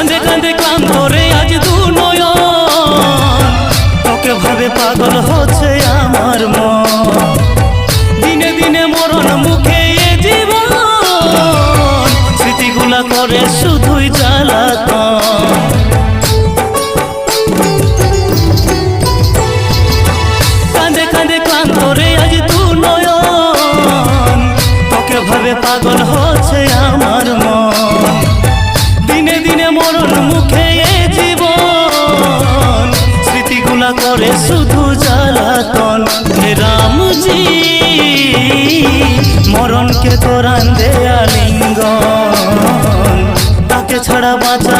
কাঁদে কাঁদে ক্লান্ত রে আজ দু নয়ন, তোকে ভাবে পাগল হচ্ছে আমার মন। দিনে দিনে মরণ মুখে এ জীবন, স্মৃতিগুলা করে শুধুই জ্বালাতন। কাঁদে কাঁদে ক্লান্ত রে আজ দু নয়ন, তোকে ভাবে পাগল হচ্ছে আমার মন। দিনে দিনে মরণ মুখে এ জীবন, স্মৃতিগুলা করে শুধু জ্বালাতন। হে রামজি মরণকে কোরআন দে আলিঙ্গন, তাকে ছাড়া বাঁচা